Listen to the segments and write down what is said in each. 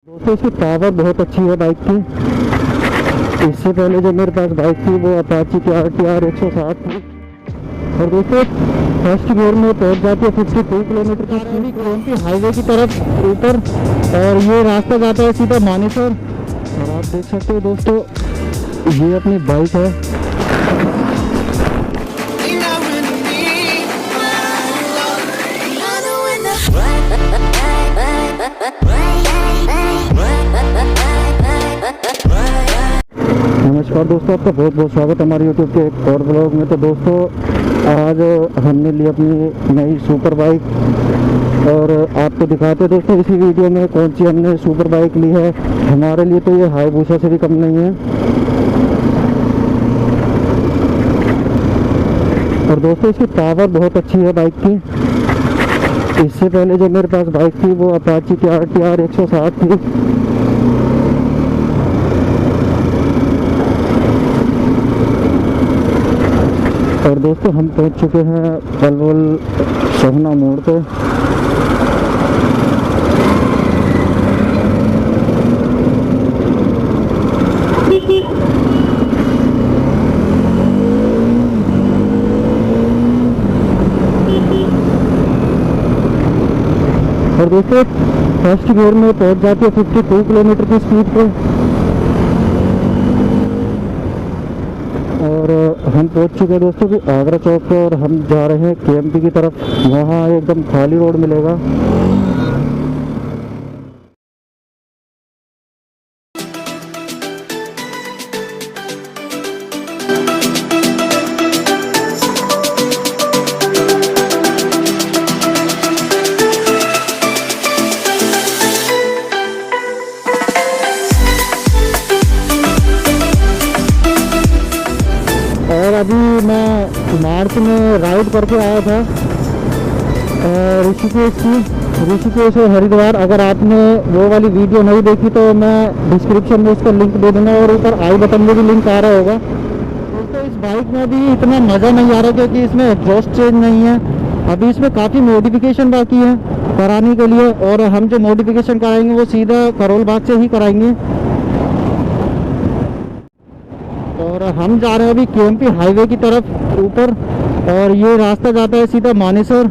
दोस्तों इसकी पावर बहुत अच्छी है बाइक की। इससे पहले जो मेरे पास बाइक थी वो अपाची की RTR 160 थी और दोस्तों फर्स्ट गियर में पहुंच जाती है 52 किलोमीटर की स्पीड हाईवे की तरफ ऊपर। और ये रास्ता जाता है सीधा मानेसर। और आप देख सकते हो दोस्तों ये अपनी बाइक है। नमस्कार दोस्तों, आपका बहुत बहुत स्वागत है हमारे YouTube के एक और ब्लॉग में। तो दोस्तों आज हमने ली अपनी नई सुपर बाइक और आपको दिखाते हैं दोस्तों इसी वीडियो में कौन सी हमने सुपर बाइक ली है। हमारे लिए तो ये हाईबूसा से भी कम नहीं है। और दोस्तों इसकी पावर बहुत अच्छी है बाइक की। इससे पहले जो मेरे पास बाइक थी वो अपाची की RTR 160 थी। और दोस्तों हम पहुंच चुके हैं पलवल सोहना मोड़ पे। और दोस्तों फर्स्ट गियर में पहुंच जाती है 52 किलोमीटर की स्पीड पे। और हम पहुंच चुके हैं दोस्तों कि आगरा चौक पे और हम जा रहे हैं KMP की तरफ। वहाँ एकदम खाली रोड मिलेगा। और अभी मैं मार्च में राइड करके आया था ऋषिकेश से हरिद्वार। अगर आपने वो वाली वीडियो नहीं देखी तो मैं डिस्क्रिप्शन में उसका लिंक दे दूँगा और ऊपर आई बटन में भी लिंक आ रहा होगा। दोस्तों इस बाइक में भी इतना मज़ा नहीं आ रहा क्योंकि इसमें एग्जॉस्ट चेंज नहीं है। अभी इसमें काफ़ी मॉडिफिकेशन बाकी है कराने के लिए और हम जो मॉडिफिकेशन कराएंगे वो सीधा करोल बाग से ही कराएंगे। और हम जा रहे हैं अभी KMP हाईवे की तरफ ऊपर और ये रास्ता जाता है सीधा मानेसर।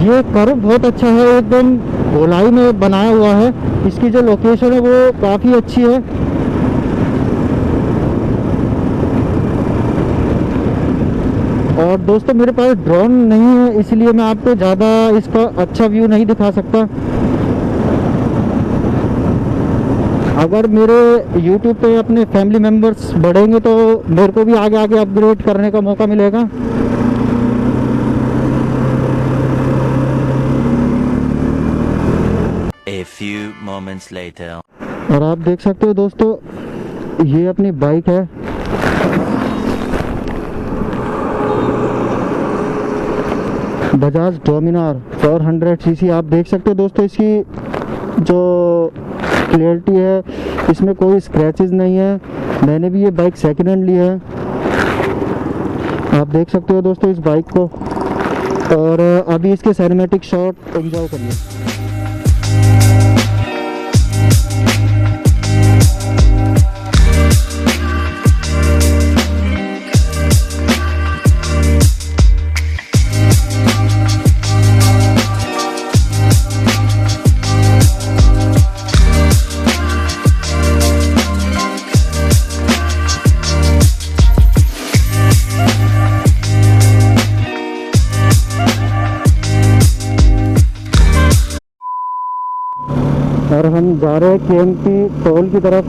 ये कर्व बहुत अच्छा है, एकदम गोलाई में बनाया हुआ है। इसकी जो लोकेशन है वो काफ़ी अच्छी है। और दोस्तों मेरे पास ड्रोन नहीं है इसलिए मैं आपको ज़्यादा इसका अच्छा व्यू नहीं दिखा सकता। अगर मेरे YouTube पे अपने फैमिली मेम्बर्स बढ़ेंगे तो मेरे को भी आगे आगे अपग्रेड करने का मौका मिलेगा। A few moments later. और आप देख सकते हो दोस्तों ये अपनी बाइक है। बजाज डोमिनार 400cc। आप देख सकते हो दोस्तों इसकी जो क्लियरिटी है, इसमें कोई स्क्रैचेस नहीं है। मैंने भी ये बाइक सेकेंड हैंड ली है। आप देख सकते हो दोस्तों इस बाइक को। और अभी इसके सिनेमैटिक शॉट एंजॉय करिए। और हम जा रहे हैं KMP टोल की तरफ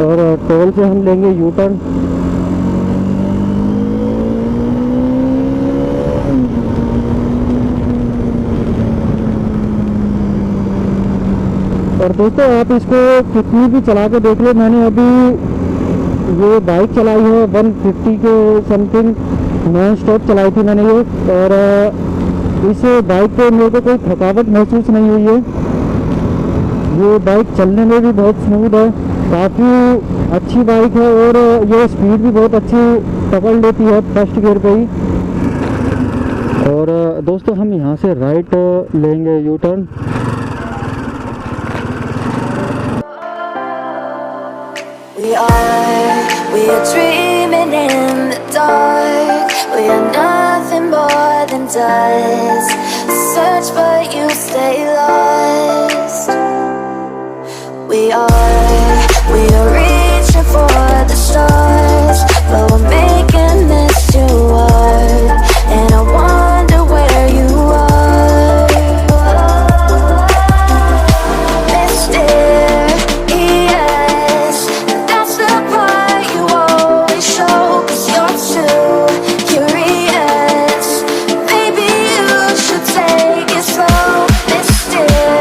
और टोल से हम लेंगे U टर्न। और दोस्तों आप इसको कितनी भी चला के देख लो, मैंने अभी ये बाइक चलाई है 150 के समथिंग नॉन स्टॉप चलाई थी मैंने ये। और इस बाइक पे मेरे को कोई थकावट महसूस नहीं हुई है। ये बाइक चलने में भी बहुत स्मूथ है, काफ़ी अच्छी बाइक है और ये स्पीड भी बहुत अच्छी पकड़ लेती है फर्स्ट गियर पे ही। और दोस्तों हम यहाँ से राइट लेंगे U turn We are dreaming in the dark. We are nothing more than dust. Search but you stay lost. We are reaching for the stars, but we're making this too hard. And I wonder where you are. Mysterious, that's the part you always show. 'Cause you're too curious. Maybe you should take it slow. Mysterious,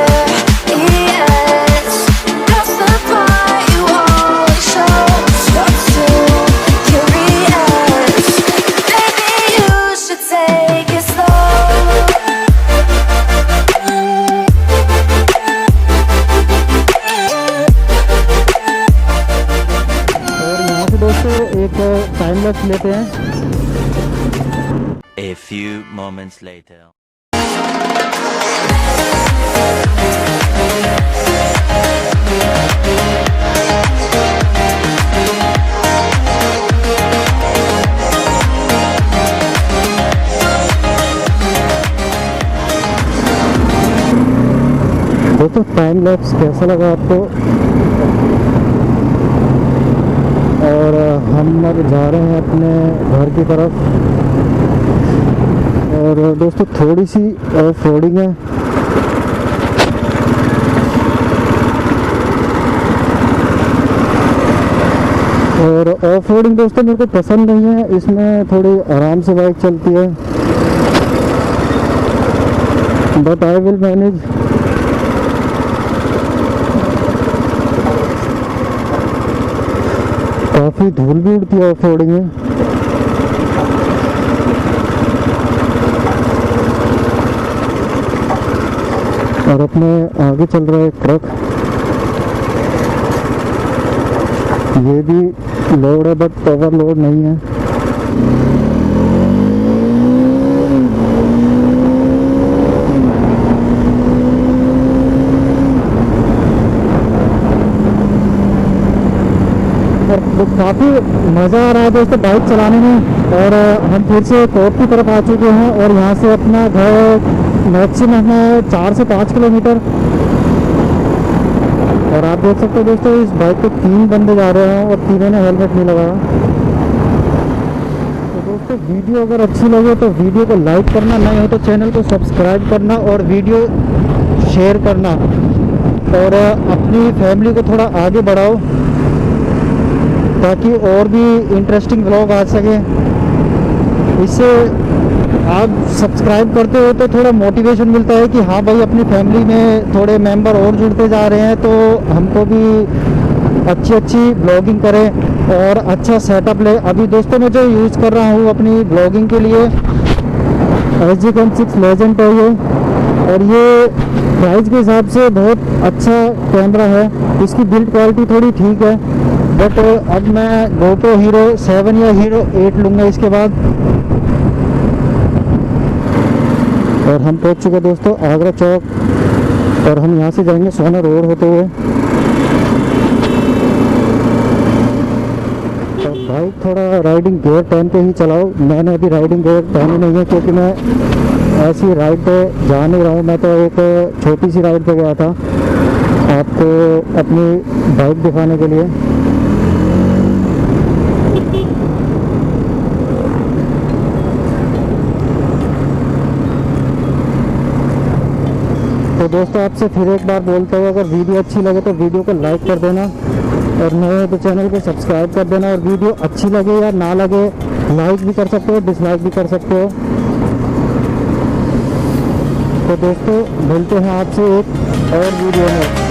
that's the part you always show. 'Cause you're too curious. Maybe you should take it slow. और यहाँ से दोस्तों एक time lapse लेते हैं। A few moments later. दोस्तों time lapse कैसा लगा आपको? और हम अब जा रहे हैं अपने घर की तरफ। और दोस्तों थोड़ी सी ऑफ रोडिंग है। और ऑफ रोडिंग दोस्तों मेरे को पसंद नहीं है, इसमें थोड़ी आराम से बाइक चलती है, बट आई विल मैनेज। काफ़ी धूल भी उड़ती है ऑफ रोडिंग में। और अपने आगे चल रहा है ट्रक, ये भी लोड है बट ओवर लोड नहीं है। और काफ़ी मज़ा आ रहा है दोस्तों बाइक चलाने में। और हम फिर से कोर्ट की तरफ आ चुके हैं और यहाँ से अपना घर मैक्सिमम है 4 से 5 किलोमीटर। और आप देख सकते हो दोस्तों इस बाइक पे 3 बंदे जा रहे हैं और तीनों ने हेलमेट नहीं लगाया। तो दोस्तों वीडियो अगर अच्छी लगे तो वीडियो को लाइक करना, नहीं हो तो चैनल को सब्सक्राइब करना और वीडियो शेयर करना। और अपनी फैमिली को थोड़ा आगे बढ़ाओ ताकि और भी इंटरेस्टिंग व्लॉग आ सके। इससे आप सब्सक्राइब करते हो तो थोड़ा मोटिवेशन मिलता है कि हाँ भाई अपनी फैमिली में थोड़े मेंबर और जुड़ते जा रहे हैं, तो हमको भी अच्छी ब्लॉगिंग करें और अच्छा सेटअप ले। अभी दोस्तों मैं जो यूज़ कर रहा हूँ अपनी ब्लॉगिंग के लिए SG6 लेजेंड है ये। और ये प्राइस के हिसाब से बहुत अच्छा कैमरा है, इसकी बिल्ड क्वालिटी थोड़ी ठीक है, बट अब मैं GoPro Hero 7 या Hero 8 लूँगा इसके बाद। और हम पहुँच चुके दोस्तों आगरा चौक और हम यहाँ से जाएंगे सोना रोड होते हुए। तो बाइक थोड़ा राइडिंग गियर टाइम पे ही चलाओ। मैंने अभी राइडिंग गियर पहनी नहीं है क्योंकि मैं ऐसी राइड पे जा नहीं रहा हूँ। मैं तो एक छोटी सी राइड पे गया था आपको अपनी बाइक दिखाने के लिए। तो दोस्तों आपसे फिर एक बार बोलता हूँ, अगर वीडियो अच्छी लगे तो वीडियो को लाइक कर देना और नए हो तो चैनल को सब्सक्राइब कर देना। और वीडियो अच्छी लगे या ना लगे लाइक भी कर सकते हो, डिसलाइक भी कर सकते हो। तो दोस्तों मिलते हैं आपसे एक और वीडियो में।